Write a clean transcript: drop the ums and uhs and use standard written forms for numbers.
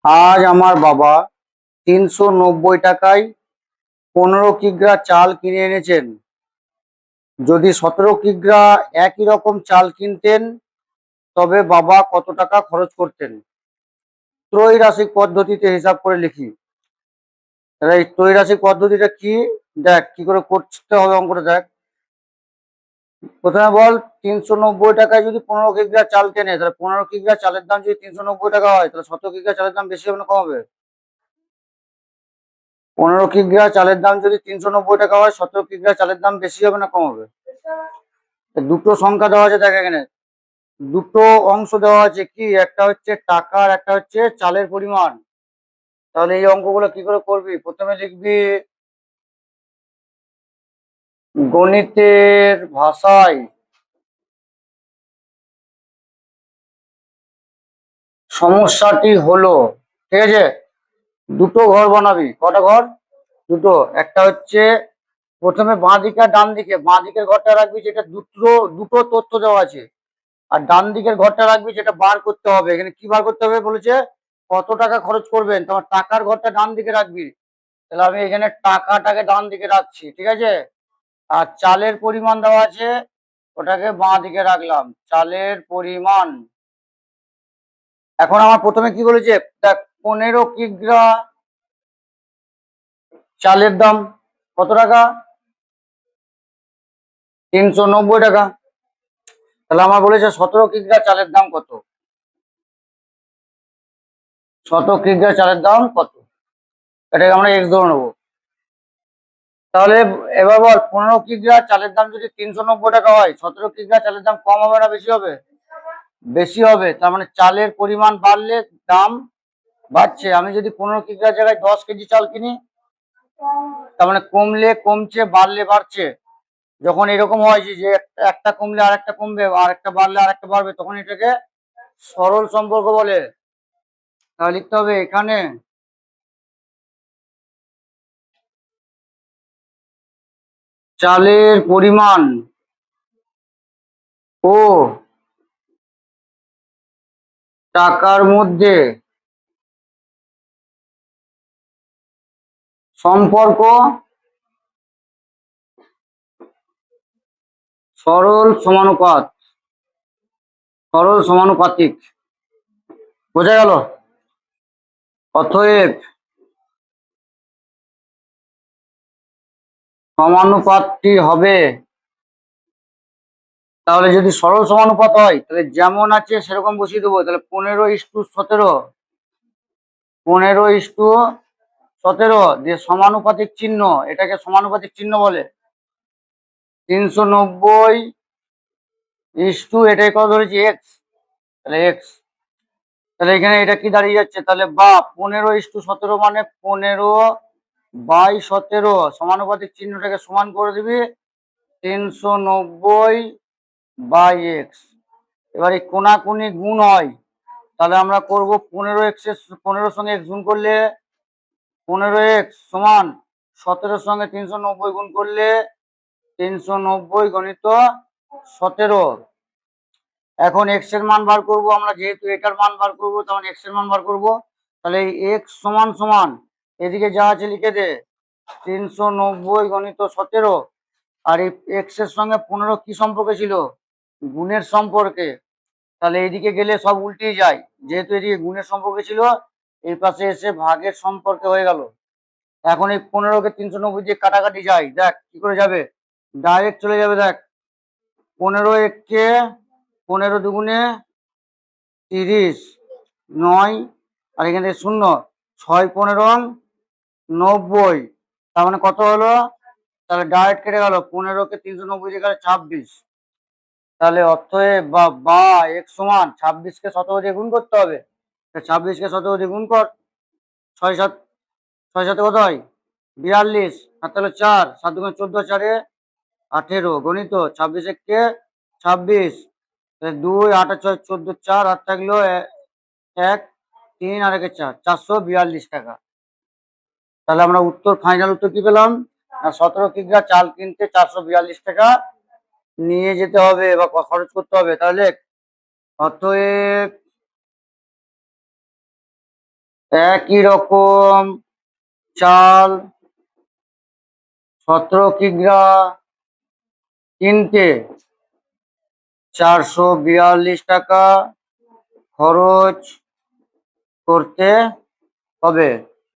আজ আমার বাবা 390 টাকায় 15 কিগ্রা চাল কিনে এনেছেন। যদি 17 কিগ্রা একই রকম চাল কিনতেন তবে বাবা কত টাকা খরচ করতেন? ত্রৈরাশিক পদ্ধতিতে হিসাব করে লিখি। তাহলে এই ত্রৈরাশিক পদ্ধতিটা কি, দেখ কি করে করতে হবে অঙ্কটা দেখ। প্রথমে বল 390 টাকায় যদি 15 কিগ্রা চাল কেনে, তাহলে 15 কিগ্রা চালের দাম যদি 390 টাকা হয়, তাহলে 17 কিগ্রা চালের দাম বেশি হবে না কম হবে? 15 কিগ্রা চালের দাম যদি 390 টাকা হয়, 17 কিগ্রা চালের দাম বেশি হবে না কম হবে? দুটো সংখ্যা দেওয়া আছে দেখ এখানে, দুটো অংশ দেওয়া আছে, কি একটা হচ্ছে টাকার, একটা হচ্ছে চালের পরিমাণ। তাহলে এই অঙ্কগুলো কি করে করবি? প্রথমে লিখবি গণিতের ভাষায় সমস্যাটি হলো, ঠিক আছে? দুটো ঘর বানাবি। কটা ঘর? দুটো। একটা হচ্ছে প্রথমে বাঁ দিকে আর ডান দিকে, বাঁ দিকের ঘরটা রাখবি যেটা দুটো দুটো তথ্য দেওয়া আছে, আর ডান দিকের ঘরটা রাখবি যেটা বার করতে হবে। এখানে কি বার করতে হবে বলেছে? কত টাকা খরচ করবেন, তোমার টাকার ঘরটা ডান দিকে রাখবি। তাহলে আমি এখানে টাকাটাকে ডান দিকে রাখছি, ঠিক আছে? আর চালের পরিমাণ দেওয়া আছে, ওটাকে বাঁ দিকে রাখলাম, চালের পরিমাণ। এখন আমার প্রথমে কি বলেছে দেখ, 15 কিগ্রা চালের দাম কত টাকা? 390 টাকা। তাহলে আমার বলেছে 17 কিগ্রা চালের দাম কত? 17 কিগ্রা চালের দাম কত? এটাকে আমরা এক্স ধরে নেবো। তাহলে এবার বল, 15 কিগ্রা চালের দাম যদি 390 টাকা হয়, 17 কিগ্রা চালের দাম কম হবে না বেশি হবে? বেশি হবে। তার মানে চালের পরিমাণ বাড়লে দাম বাড়ছে। আমি যদি 15 কিগ্রা জায়গায় 10 কেজি চাল কিনি, তার মানে কমলে কমছে, বাড়লে বাড়ছে। যখন এরকম হয় যে একটা কমলে আর একটা কমবে, আর একটা বাড়লে আর একটা বাড়বে, তখন এটাকে সরল সম্পর্ক বলে। তাহলে লিখতে হবে এখানে চালের পরিমাণ ও টাকার মধ্যে সম্পর্ক সরল সমানুপাত, সরল সমানুপাতিক। বোঝা গেল? অতএব সমানুপাতটি হবে, তাহলে যদি সরল সমানুপাত হয় তাহলে যেমন আছে সেরকম বসিয়ে দেবো। তাহলে 15:17, 15:17 দিয়ে সমানুপাতিক চিহ্ন, এটাকে সমানুপাতিক চিহ্ন বলে। 390 এটাই কত ধরেছি? এক্স। তাহলে এক্স। তাহলে এখানে এটা কি দাঁড়িয়ে যাচ্ছে? তাহলে বা 15:17 মানে 15/17, সমানুপাতিক চিহ্নটাকে সমান করে দিবি 390/x। এবার এই কোনাকুনি গুণ হয়, তাহলে আমরা করব 15x এর 15 সঙ্গে x গুণ করলে 15x সমান 17 সঙ্গে 390 গুণ করলে 390 গণিত 17। এখন x এর মান বার করব আমরা, যেহেতু এটার মান বার করব তখন x এর মান বার করব। তাহলে এই x সমান সমান এদিকে যা আছে লিখে দে, 390 গণিত 17। আর এই x এর সঙ্গে 15 কি সম্পর্কে ছিল? গুণের সম্পর্কে। তাহলে এইদিকে গেলে সব উল্টেই যায়, যেহেতু এদিকে গুণের সম্পর্কে ছিল, এই পাশে এসে ভাগের সম্পর্কে হয়ে গেল। এখন এই 15কে 390 দিয়ে কাটাকাটি যায়, দেখ কি করে যাবে, ডাইরেক্ট চলে যাবে। দেখ 15 15 দুগুণে 30, 9, আর এখানে থেকে 0, 6 15 90। তার মানে কত হলো? তাহলে ডাইরেক্ট কেটে গেল, 15কে 390 দিয়ে গেলে 26। তাহলে অতএব বা x সমান 26কে 17 দিয়ে গুণ করতে হবে। 26কে 17 দিয়ে গুণ কর, 6 7, 6 7 কত হয়? 42। আর তাহলে 4, 7 দুগুণে 14, 4 18 গণিত 26 কে 26। 2 8 আর 6 14, 4 আর থাকলো 1 3 আর 1 4, 442 টাকা। তাহলে আমরা উত্তর, ফাইনাল উত্তর কি পেলাম? 17 কিগ্রা চাল কিনতে 442 টাকা নিয়ে যেতে হবে বা খরচ করতে হবে। তাহলে অতএব একই রকম চাল 17 কিগ্রা কিনতে 442 টাকা খরচ করতে হবে।